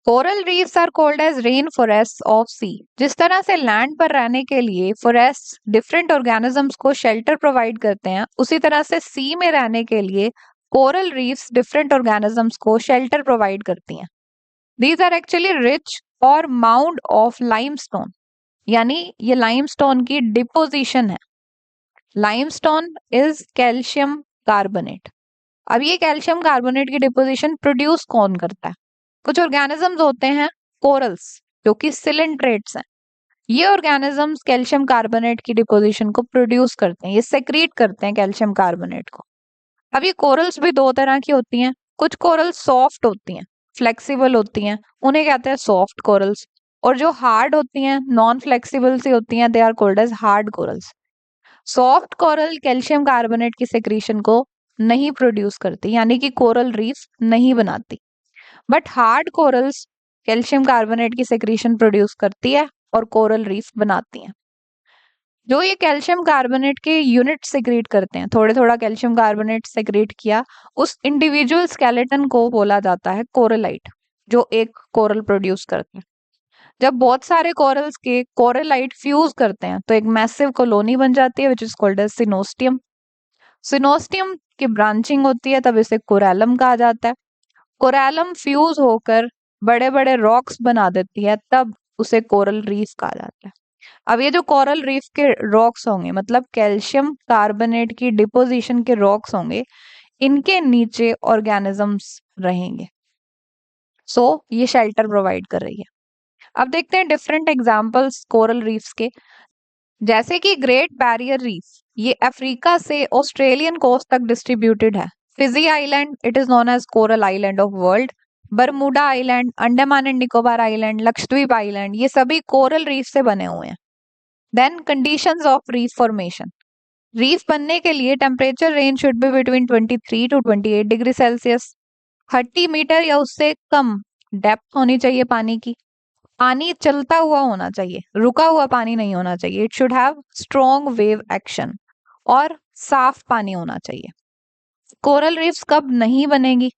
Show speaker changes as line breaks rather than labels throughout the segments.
Coral reefs are called as rain forest of sea. जिस तरह से लैंड पर रहने के लिए फॉरेस्ट डिफरेंट ऑर्गेनिजम्स को शेल्टर प्रोवाइड करते हैं, उसी तरह से सी में रहने के लिए कोरल रीफ्स डिफरेंट ऑर्गेनिजम्स को शेल्टर प्रोवाइड करती हैं। दीज आर एक्चुअली रिच और माउंड ऑफ लाइमस्टोन, यानी ये लाइमस्टोन की डिपोजिशन है। Limestone is calcium carbonate. अब ये कैल्शियम कार्बोनेट की डिपोजिशन प्रोड्यूस कौन करता है? कुछ ऑर्गेनिजम्स होते हैं कोरल्स, जो कि सिलेंट्रेट्स हैं। ये ऑर्गेनिजम्स कैल्शियम कार्बोनेट की डिपोजिशन को प्रोड्यूस करते हैं, ये सेक्रीट करते हैं कैल्शियम कार्बोनेट को। अब ये कोरल्स भी दो तरह की होती हैं। कुछ कोरल्स सॉफ्ट होती हैं, फ्लेक्सिबल होती हैं, उन्हें कहते हैं सॉफ्ट कोरल्स। और जो हार्ड होती हैं, नॉन फ्लेक्सिबल सी होती हैं, they are called as hard corals. Soft coral calcium carbonate की सेक्रीशन को नहीं प्रोड्यूस करती, यानी कि कोरल रीफ नहीं बनाती। But hard corals calcium carbonate की सेक्रीशन प्रोड्यूस करती है और कोरल रीफ बनाती हैं। जो ये कैल्शियम कार्बोनेट के यूनिट सेक्रेट करते हैं, थोड़े थोड़ा कैल्शियम कार्बोनेट सेक्रेट किया, उस इंडिविजुअल स्केलेटन को बोला जाता है कोरलाइट, जो एक कोरल प्रोड्यूस करते हैं। जब बहुत सारे कोरल्स के कोरलाइट फ्यूज करते हैं तो एक मैसिव कॉलोनी बन जाती है, विच इज कॉल्ड एज सिनोस्टियम। सिनोस्टियम की ब्रांचिंग होती है, तब इसे कोरैलम कहा जाता है। कोरैलम फ्यूज होकर बड़े बड़े रॉक्स बना देती है, तब उसे कोरल रीफ कहा जाता है। अब ये जो कोरल रीफ के रॉक्स होंगे, मतलब कैल्शियम कार्बोनेट की डिपोजिशन के रॉक्स होंगे, इनके नीचे ऑर्गेनिजम्स रहेंगे। सो ये शेल्टर प्रोवाइड कर रही है। अब देखते हैं डिफरेंट एग्जांपल्स कोरल रीफ्स के। जैसे कि ग्रेट बैरियर रीफ, ये अफ्रीका से ऑस्ट्रेलियन कोस्ट तक डिस्ट्रीब्यूटेड है। Fiji island, it is known as coral island of world. Bermuda island, Andaman and Nicobar island, Lakshadweep island, ये सभी कोरल रीफ से बने हुए हैं। Then conditions of reef formation. Reef बनने के लिए temperature range should be between 23 to 28 degree Celsius. 30 metre या उससे कम डेप्थ होनी चाहिए पानी की। पानी चलता हुआ होना चाहिए, रुका हुआ पानी नहीं होना चाहिए। It should have strong wave action और साफ पानी होना चाहिए। कोरल रीफ्स कब नहीं बनेगी?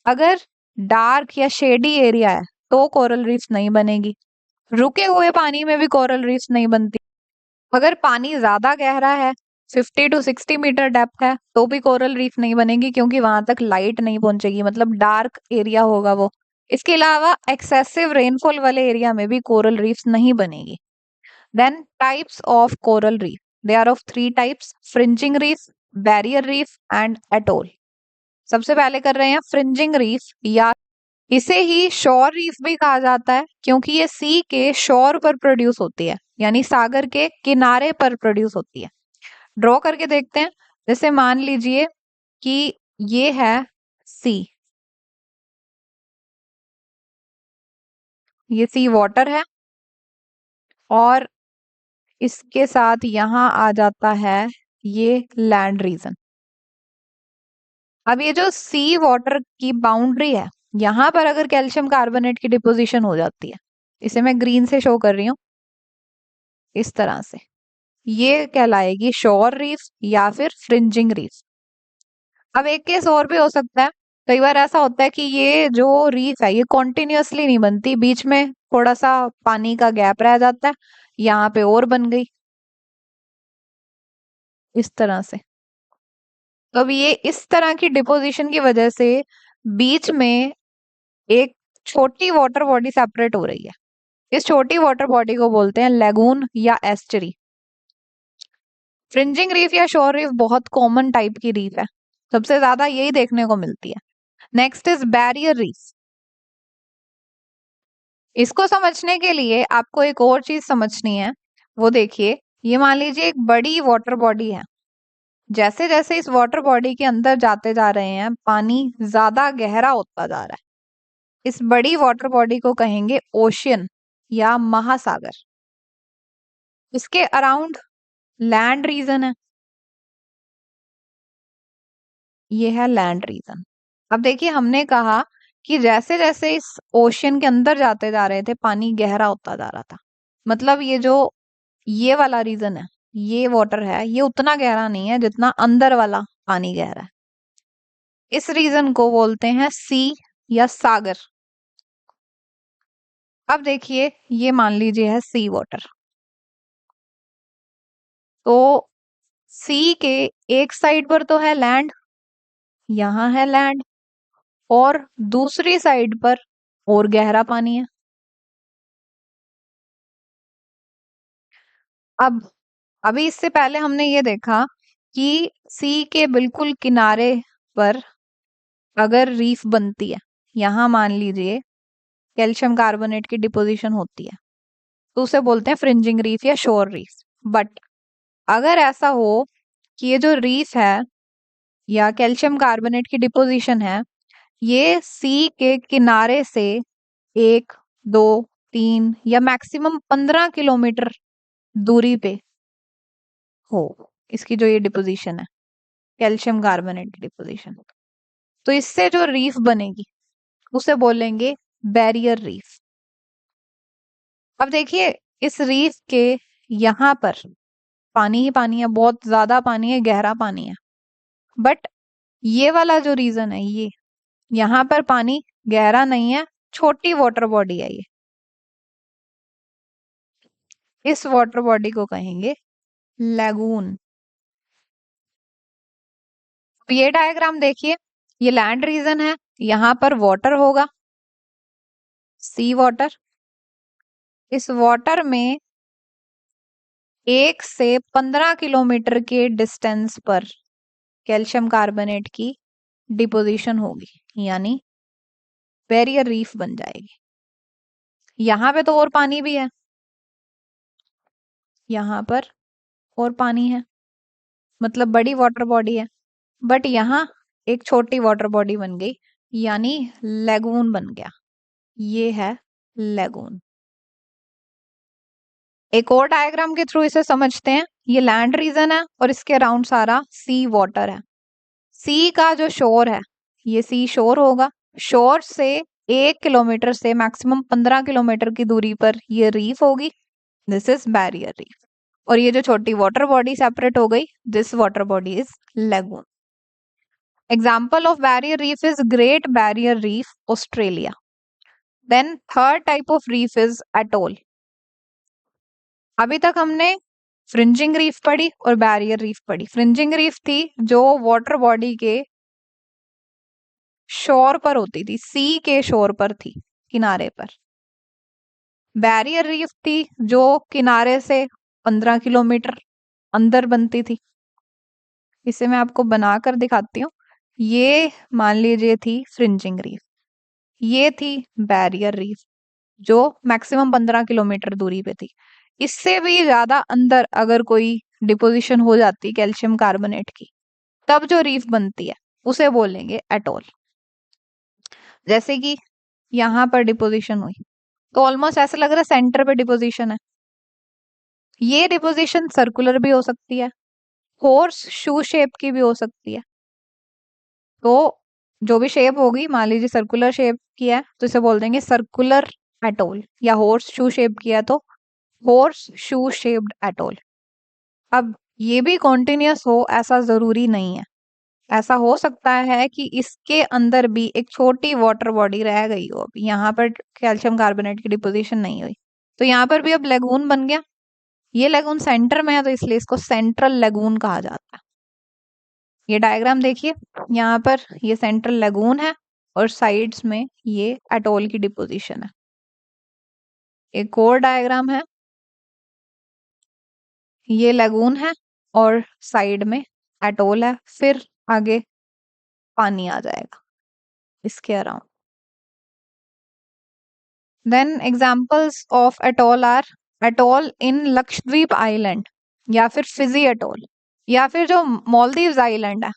अगर डार्क या शेडी एरिया है तो कोरल रीफ्स नहीं बनेगी। रुके हुए पानी में भी कोरल रीफ्स नहीं बनती। अगर पानी ज्यादा गहरा है, 50 to 60 मीटर डेप्थ है, तो भी कोरल रीफ नहीं बनेगी, क्योंकि वहां तक लाइट नहीं पहुंचेगी, मतलब डार्क एरिया होगा वो। इसके अलावा एक्सेसिव रेनफॉल वाले एरिया में भी कोरल रीफ्स नहीं बनेगी। Then types of coral reef, they are of 3 types: fringing reef, barrier reef and atoll. सबसे पहले कर रहे हैं फ्रिंजिंग रीफ, या इसे ही शोर रीफ भी कहा जाता है, क्योंकि ये सी के शोर पर प्रोड्यूस होती है, यानी सागर के किनारे पर प्रोड्यूस होती है। ड्रॉ करके देखते हैं। जैसे मान लीजिए कि ये है सी, ये सी वाटर है, और इसके साथ यहां आ जाता है ये लैंड रीजन। अब ये जो सी वाटर की बाउंड्री है, यहां पर अगर कैल्शियम कार्बोनेट की डिपोजिशन हो जाती है, इसे मैं ग्रीन से शो कर रही हूं, इस तरह से, ये कहलाएगी शोर रीफ या फिर फ्रिंजिंग रीफ। अब एक केस और भी हो सकता है। कई बार ऐसा होता है कि ये जो रीफ है ये कॉन्टिन्यूअसली नहीं बनती, बीच में थोड़ा सा पानी का गैप रह जाता है, यहाँ पे और बन गई इस तरह से। तो अब ये इस तरह की डिपोजिशन की वजह से बीच में एक छोटी वाटर बॉडी सेपरेट हो रही है। इस छोटी वाटर बॉडी को बोलते हैं लेगून या एस्चरी। फ्रिंजिंग रीफ या शोर रीफ बहुत कॉमन टाइप की रीफ है, सबसे ज्यादा यही देखने को मिलती है। Next is barrier reef. इसको समझने के लिए आपको एक और चीज समझनी है, वो देखिए। ये मान लीजिए एक बड़ी वाटर बॉडी है। जैसे जैसे इस वाटर बॉडी के अंदर जाते जा रहे हैं, पानी ज्यादा गहरा होता जा रहा है। इस बड़ी वाटर बॉडी को कहेंगे ओशियन या महासागर। इसके अराउंड लैंड रीजन है, ये है लैंड रीजन। अब देखिए, हमने कहा कि जैसे जैसे इस ओशियन के अंदर जाते जा रहे थे, पानी गहरा होता जा रहा था। मतलब ये जो ये वाला रीजन है, ये वाटर है, ये उतना गहरा नहीं है जितना अंदर वाला पानी गहरा है। इस रीजन को बोलते हैं सी या सागर। अब देखिए, ये मान लीजिए है सी वाटर। तो सी के एक साइड पर तो है लैंड, यहाँ है लैंड, और दूसरी साइड पर और गहरा पानी है। अब अभी इससे पहले हमने ये देखा कि सी के बिल्कुल किनारे पर अगर रीफ बनती है, यहाँ मान लीजिए कैल्शियम कार्बोनेट की डिपोजिशन होती है, तो उसे बोलते हैं फ्रिंजिंग रीफ या शोर रीफ। बट अगर ऐसा हो कि ये जो रीफ है या कैल्शियम कार्बोनेट की डिपोजिशन है, ये सी के किनारे से 1, 2, 3 या मैक्सिमम 15 किलोमीटर दूरी पे हो, इसकी जो ये डिपोजिशन है कैल्शियम कार्बोनेट की डिपोजिशन, तो इससे जो रीफ बनेगी उसे बोलेंगे बैरियर रीफ। अब देखिए, इस रीफ के यहाँ पर पानी ही पानी है, बहुत ज्यादा पानी है, गहरा पानी है। बट ये वाला जो रीजन है, ये यहाँ पर पानी गहरा नहीं है, छोटी वाटर बॉडी है ये। इस वाटर बॉडी को कहेंगे लैगून। तो ये डायग्राम देखिए, ये लैंड रीजन है, यहाँ पर वाटर होगा, सी वाटर। इस वाटर में 1 से 15 किलोमीटर के डिस्टेंस पर कैल्शियम कार्बोनेट की डिपोजिशन होगी, यानी बैरियर रीफ बन जाएगी। यहाँ पे तो और पानी भी है, यहाँ पर और पानी है, मतलब बड़ी वाटर बॉडी है। बट यहाँ एक छोटी वाटर बॉडी बन गई, यानी लैगून बन गया। ये है लैगून। एक और डायग्राम के थ्रू इसे समझते हैं। ये लैंड रीजन है और इसके अराउंड सारा सी वाटर है। सी का जो शोर है, ये सी शोर होगा। शोर से 1 किलोमीटर से मैक्सिमम 15 किलोमीटर की दूरी पर ये रीफ होगी, दिस इज बैरियर रीफ। और ये जो छोटी वाटर बॉडी सेपरेट हो गई, this water body is lagoon. Example of barrier reef is Great Barrier Reef Australia. Then third type of reef is atoll. अभी तक हमने फ्रिंजिंग रीफ पढ़ी और बैरियर रीफ पढ़ी। फ्रिंजिंग रीफ थी जो वाटर बॉडी के शोर पर होती थी, सी के शोर पर थी, किनारे पर। बैरियर रीफ थी जो किनारे से 15 किलोमीटर अंदर बनती थी। इसे मैं आपको बनाकर दिखाती हूँ। ये मान लीजिए थी फ्रिंजिंग रीफ, ये थी बैरियर रीफ जो मैक्सिमम 15 किलोमीटर दूरी पे थी। इससे भी ज्यादा अंदर अगर कोई डिपोजिशन हो जाती कैल्शियम कार्बोनेट की, तब जो रीफ बनती है उसे बोलेंगे एटोल। जैसे कि यहाँ पर डिपोजिशन हुई, तो ऑलमोस्ट ऐसा लग रहा है सेंटर पे डिपोजिशन है। ये डिपोजिशन सर्कुलर भी हो सकती है, हॉर्स शू शेप की भी हो सकती है। तो जो भी शेप होगी, मान लीजिए सर्कुलर शेप की है तो इसे बोल देंगे सर्कुलर एटोल, या हॉर्स शू शेप की है तो हॉर्स शू शेप्ड एटोल। अब ये भी कॉन्टिन्यूस हो ऐसा जरूरी नहीं है। ऐसा हो सकता है कि इसके अंदर भी एक छोटी वाटर बॉडी रह गई हो, अभी यहाँ पर कैल्शियम कार्बोनेट की डिपोजिशन नहीं हुई, तो यहाँ पर भी अब लेगून बन गया। ये लेगून सेंटर में है तो इसलिए इसको सेंट्रल लेगून कहा जाता है। ये डायग्राम देखिए, यहाँ पर ये सेंट्रल लेगून है और साइड्स में ये एटोल की डिपोजिशन है। एक और डायग्राम है, ये लेगून है और साइड में एटोल है, फिर आगे पानी आ जाएगा इसके around. Then examples of atoll are atoll in Lakshadweep island, या फिर फिजी एटोल, या फिर जो मालदीव्स आइलैंड है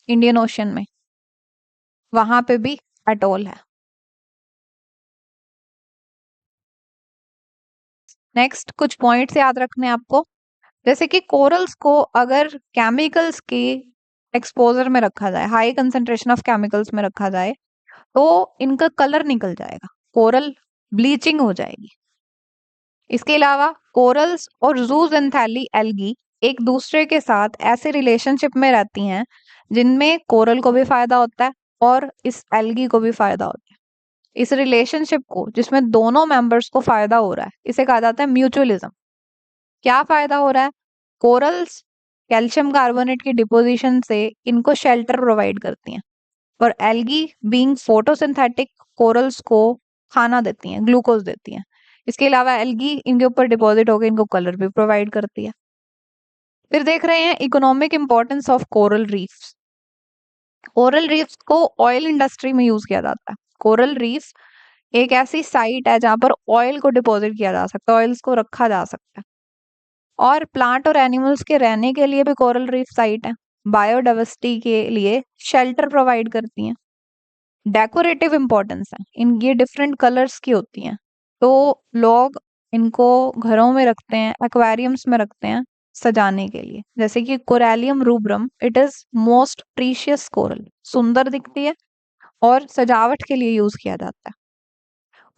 इंडियन ओशन में, वहां पे भी एटोल है। नेक्स्ट कुछ पॉइंट्स याद रखने आपको, जैसे कि कोरल्स को अगर केमिकल्स के एक्सपोजर में रखा जाए, हाई कंसेंट्रेशन ऑफ केमिकल्स में रखा जाए, तो इनका कलर निकल जाएगा, कोरल ब्लीचिंग हो जाएगी। इसके अलावा कोरल्स और जूजेंथैली एल्गी एक दूसरे के साथ ऐसे रिलेशनशिप में रहती हैं जिनमें कोरल को भी फायदा होता है और इस एल्गी को भी फायदा होता है। इस रिलेशनशिप को जिसमें दोनों मेंबर्स को फायदा हो रहा है, इसे कहा जाता है म्यूचुअलिज्म। क्या फायदा हो रहा है? कोरल्स कैल्शियम कार्बोनेट की डिपोजिशन से इनको शेल्टर प्रोवाइड करती हैं, और एल्गी बीइंग फोटोसिंथेटिक कोरल्स को खाना देती हैं, ग्लूकोज देती हैं। इसके अलावा एल्गी इनके ऊपर डिपॉजिट होकर इनको कलर भी प्रोवाइड करती है। फिर देख रहे हैं economic importance of coral reefs. Coral reefs को ऑयल इंडस्ट्री में यूज किया जाता है। कोरल रीफ एक ऐसी साइट है जहां पर ऑयल को डिपॉजिट किया जा सकता है, ऑयल्स को रखा जा सकता है। और प्लांट और एनिमल्स के रहने के लिए भी कोरल रीफ साइट है। बायोडाइवर्सिटी के लिए शेल्टर प्रोवाइड करती हैं। डेकोरेटिव इंपॉर्टेंस है, इन ये डिफरेंट कलर्स की होती हैं, तो लोग इनको घरों में रखते हैं, एक्वेरियम्स में रखते हैं सजाने के लिए। जैसे कि Corallium rubrum, it is most precious coral, सुंदर दिखती है और सजावट के लिए यूज किया जाता है।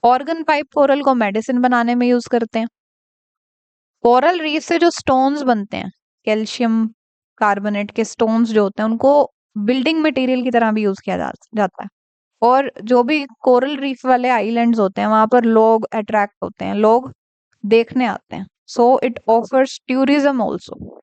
ऑर्गन पाइप कोरल को मेडिसिन बनाने में यूज करते हैं। कोरल रीफ से जो स्टोन्स बनते हैं, कैल्शियम कार्बोनेट के स्टोन्स जो होते हैं, उनको बिल्डिंग मटेरियल की तरह भी यूज किया जाता है। और जो भी कोरल रीफ वाले आइलैंड्स होते हैं वहां पर लोग अट्रैक्ट होते हैं, लोग देखने आते हैं। So it offers tourism also.